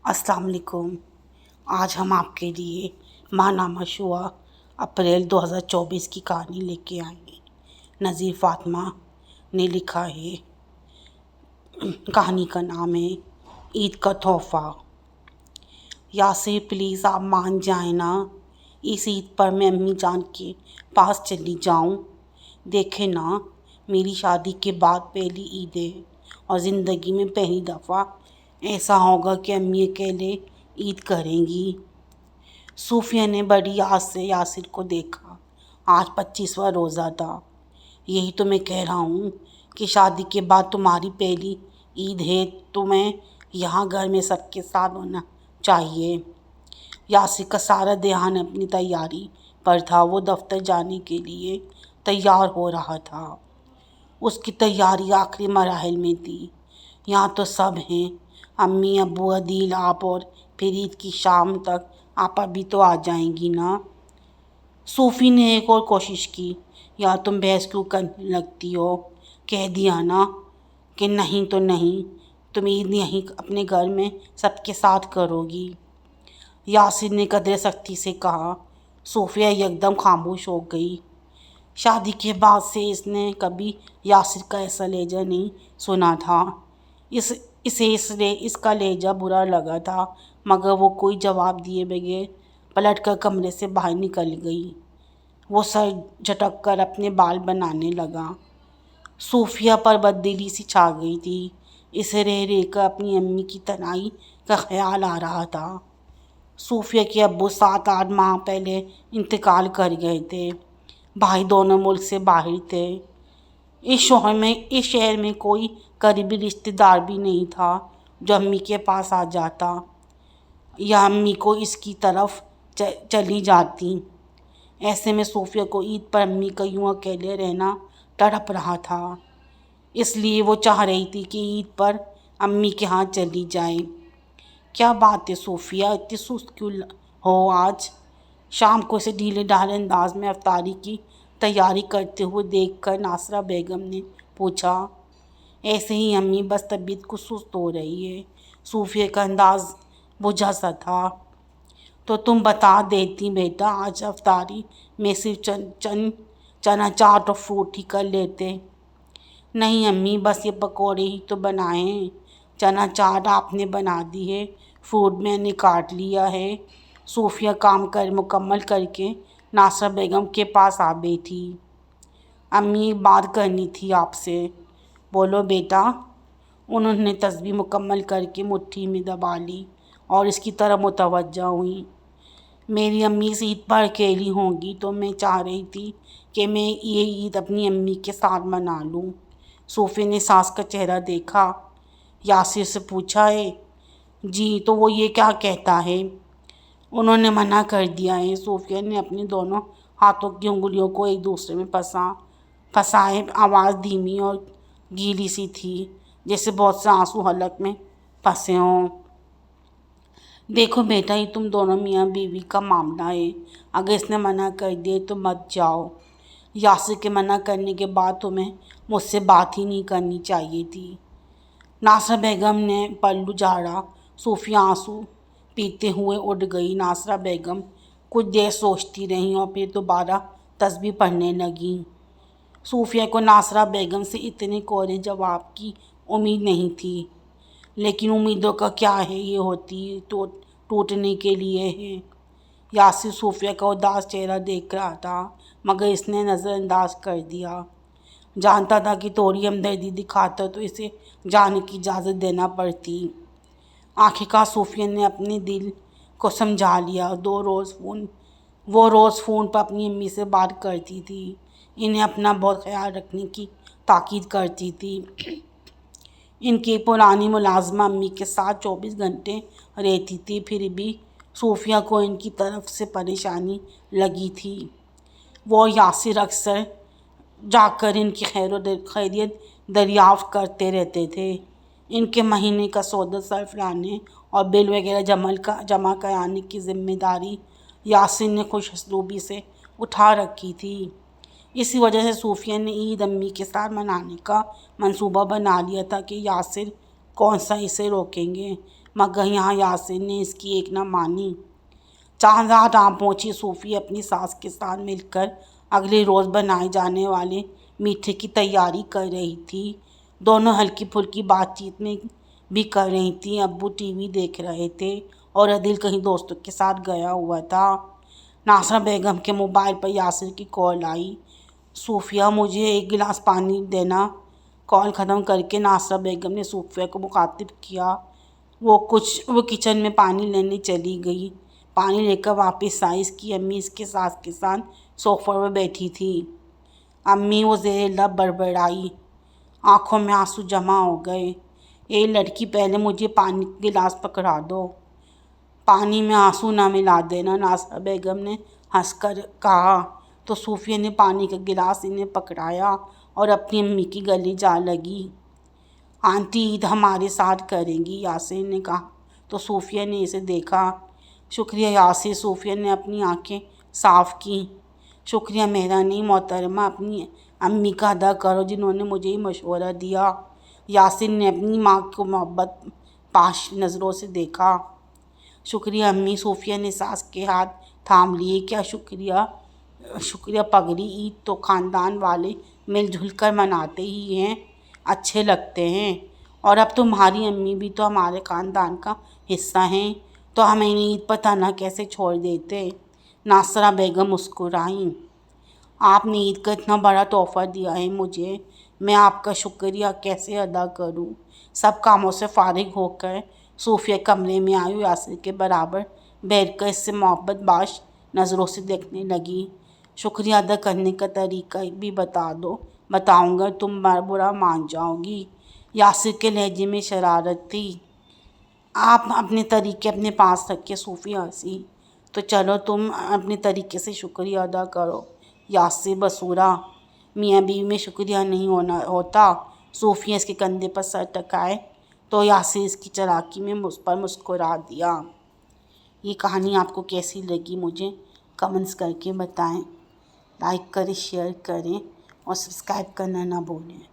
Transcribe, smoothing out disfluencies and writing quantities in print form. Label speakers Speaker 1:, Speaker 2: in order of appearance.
Speaker 1: अस्सलाम वालेकुम। आज हम आपके लिए माना मशुआ अप्रैल 2024 की कहानी लेके आए हैं। नज़ीर फातिमा ने लिखा है। कहानी का नाम है ईद का तोहफ़ा। यासिर प्लीज़ आप मान जाए ना, इस ईद पर मैं अम्मी जान के पास चली जाऊं। देखे ना, मेरी शादी के बाद पहली ईद है और ज़िंदगी में पहली दफ़ा ऐसा होगा कि अम्मी अकेले ईद करेंगी। सूफिया ने बड़ी आस से यासिर को देखा। आज 25वां रोज़ा था। यही तो मैं कह रहा हूँ कि शादी के बाद तुम्हारी पहली ईद है, तुम्हें यहाँ घर में सबके साथ होना चाहिए। यासिर का सारा ध्यान अपनी तैयारी पर था। वो दफ्तर जाने के लिए तैयार हो रहा था। उसकी तैयारी आखिरी मराहिल में थी। यहाँ तो सब हैं, अम्मी, अब्बू, अदील, आप और फिर ईद की शाम तक आप अभी तो आ जाएंगी ना। सूफी ने एक और कोशिश की। या तुम बहस क्यों करने लगती हो? कह दिया ना कि नहीं तो नहीं, तुम ईद यहीं अपने घर में सबके साथ करोगी। यासिर ने कदर सख्ती से कहा। सूफिया एकदम खामोश हो गई। शादी के बाद से इसने कभी यासिर का ऐसा लहजा नहीं सुना था। इसे इसलिए इसका लहजा बुरा लगा था, मगर वो कोई जवाब दिए बगैर पलटकर कमरे से बाहर निकल गई। वो सर झटक कर अपने बाल बनाने लगा। सूफिया पर बददिली सी छा गई थी। इसे रह रह कर अपनी अम्मी की तन्हाई का ख्याल आ रहा था। सूफिया के अब्बू 7-8 माह पहले इंतकाल कर गए थे। भाई दोनों मुल्क से बाहर थे। इस शहर में कोई करीबी रिश्तेदार भी नहीं था जो अम्मी के पास आ जाता या अम्मी को इसकी तरफ चली जाती। ऐसे में सूफिया को ईद पर अम्मी का यूं अकेले रहना तड़प रहा था। इसलिए वो चाह रही थी कि ईद पर अम्मी के यहाँ चली जाए। क्या बात है सूफिया, इतनी सुस्त क्यों हो आज? शाम को इसे ढीले ढाले अंदाज में अफ्तारी की तैयारी करते हुए देखकर नासरा बेगम ने पूछा। ऐसे ही अम्मी, बस तबीयत कुछ सुस्त हो रही है। सूफिया का अंदाज बुझा सा था। तो तुम बता देती बेटा, आज अफ्तारी में सिर्फ चना चाट और फ्रूट ही कर लेते। नहीं अम्मी, बस ये पकौड़े ही तो बनाए हैं। चना चाट आपने बना दी है, फ्रूट मैंने काट लिया है। सूफिया काम मुकम्मल करके नासरा बेगम के पास आ बैठी। अम्मी, एक बात करनी थी आपसे। बोलो बेटा। उन्होंने तस्बीह मुकम्मल करके मुट्ठी में दबा ली और इसकी तरफ मुतवज्जा हुई। मेरी अम्मी इस ईद पर अकेली होंगी तो मैं चाह रही थी कि मैं ये ईद अपनी अम्मी के साथ मना लूँ। सूफी ने सास का चेहरा देखा। यासिर से पूछा है? जी, तो वो ये क्या कहता है? उन्होंने मना कर दिया है। सूफिया ने अपने दोनों हाथों की उंगलियों को एक दूसरे में फंसाए। आवाज़ धीमी और गीली सी थी, जैसे बहुत से आंसू हलक में फंसे हों। देखो बेटा, ये तुम दोनों मियाँ बीवी का मामला है। अगर इसने मना कर दिया तो मत जाओ। यासिर के मना करने के बाद तुम्हें मुझसे बात ही नहीं करनी चाहिए थी। नासरा बेगम ने पल्लू झाड़ा। सूफिया आंसू पीते हुए उठ गई। नासरा बेगम कुछ देर सोचती रहीं और फिर दोबारा तस्बीह पढ़ने लगीं। सूफिया को नासरा बेगम से इतने कोरे जवाब की उम्मीद नहीं थी, लेकिन उम्मीदों का क्या है, ये होती तो टूटने के लिए है। यासिर सूफिया का उदास चेहरा देख रहा था, मगर इसने नज़रअंदाज कर दिया। जानता था कि थोड़ी हमदर्दी दिखाता तो इसे जाने की इजाज़त देना पड़ती। आखिरकार सूफिया ने अपने दिल को समझा लिया। वो रोज़ फ़ोन पर अपनी अम्मी से बात करती थी। इन्हें अपना बहुत ख्याल रखने की ताकीद करती थी। इनकी पुरानी मुलाजमा अम्मी के साथ 24 घंटे रहती थी, फिर भी सूफिया को इनकी तरफ से परेशानी लगी थी। वो यासिर अक्सर जाकर इनकी खैरियत दरियाफ्त करते रहते थे। इनके महीने का सौदा सर्फ लाने और बिल वगैरह जमा कराने की जिम्मेदारी यासिर ने खुश असलूबी से उठा रखी थी। इसी वजह से सूफिया ने ईद अम्मी के साथ मनाने का मंसूबा बना लिया था कि यासिर कौन सा इसे रोकेंगे। مگر یہاں یاسر نے اس کی ایک نہ مانی۔ چاند رات پہنچی صوفیہ اپنی ساس کے ساتھ مل کر اگلے روز بنائے جانے والے میٹھے کی تیاری کر رہی تھی۔ دونوں ہلکی پھلکی بات چیت میں بھی کر رہی تھیں۔ ابو ٹی وی دیکھ رہے تھے اور عادل کہیں دوستوں کے ساتھ گیا ہوا تھا۔ ناصرہ بیگم کے موبائل پر یاسر کی کال آئی۔ صوفیہ مجھے ایک گلاس پانی دینا۔ کال ختم کر کے ناصرہ بیگم نے صوفیہ کو مخاطب کیا۔ وہ کچن میں پانی لینے چلی گئی۔ پانی لے کر واپس آئی۔ اس کی امی اس کے ساس کے ساتھ صوفے پر بیٹھی تھی۔ امی وہ زیر لب بڑبڑائی، آنکھوں میں آنسو جمع ہو گئے۔ اے لڑکی، پہلے مجھے پانی کا گلاس پکڑا دو، پانی میں آنسو نہ ملا دینا، ناصرہ بیگم نے ہنس کر کہا۔ تو صوفیہ نے پانی کا گلاس انہیں پکڑایا اور اپنی امی کے گلے جا لگی۔ آنٹی عید ہمارے ساتھ کریں گی، یاسر نے کہا تو صوفیہ نے اسے دیکھا۔ شکریہ یاسر، صوفیہ نے اپنی آنکھیں صاف کیں۔ شکریہ میرا نہیں محترمہ، اپنی امی کا ادا کرو جنہوں نے مجھے یہ مشورہ دیا۔ یاسر نے اپنی ماں کو محبت پاش نظروں سے دیکھا۔ شکریہ امی، صوفیہ نے ساس کے ہاتھ تھام لیے۔ کیا شکریہ پگلی، عید تو خاندان والے مل جل کر مناتے ہی ہیں، اچھے لگتے ہیں، اور اب تمہاری امی بھی تو ہمارے خاندان کا حصہ ہیں، تو ہمیں عید پر تنہا کیسے چھوڑ دیتے؟ ناصرہ بیگم مسکرائیں۔ آپ نے عید کا اتنا بڑا تحفہ دیا ہے مجھے، میں آپ کا شکریہ کیسے ادا کروں؟ سب کاموں سے فارغ ہو کر صوفیہ کمرے میں آئی، یاسر کے برابر بیٹھ کر اس سے محبت باش نظروں سے دیکھنے لگی۔ شکریہ ادا کرنے کا طریقہ بھی بتاؤں گا، تم برا مان جاؤ گی۔ یاسر کے لہجے میں شرارت تھی۔ آپ اپنے طریقے اپنے پاس رکھیں، صوفیہ ہنسی۔ تو چلو تم اپنے طریقے سے شکریہ ادا کرو، یاسر بصورہ۔ میاں بیوی میں شکریہ نہیں ہوتا۔ صوفیہ اس کے کندھے پر سر ٹکائے تو یاسر اس کی چالاکی میں اس پر مسکرا دیا۔ یہ کہانی آپ کو کیسی لگی مجھے کمنٹس کر کے بتائیں۔ لائک کریں، شیئر کریں اور سبسکرائب کرنا نہ بھولیں۔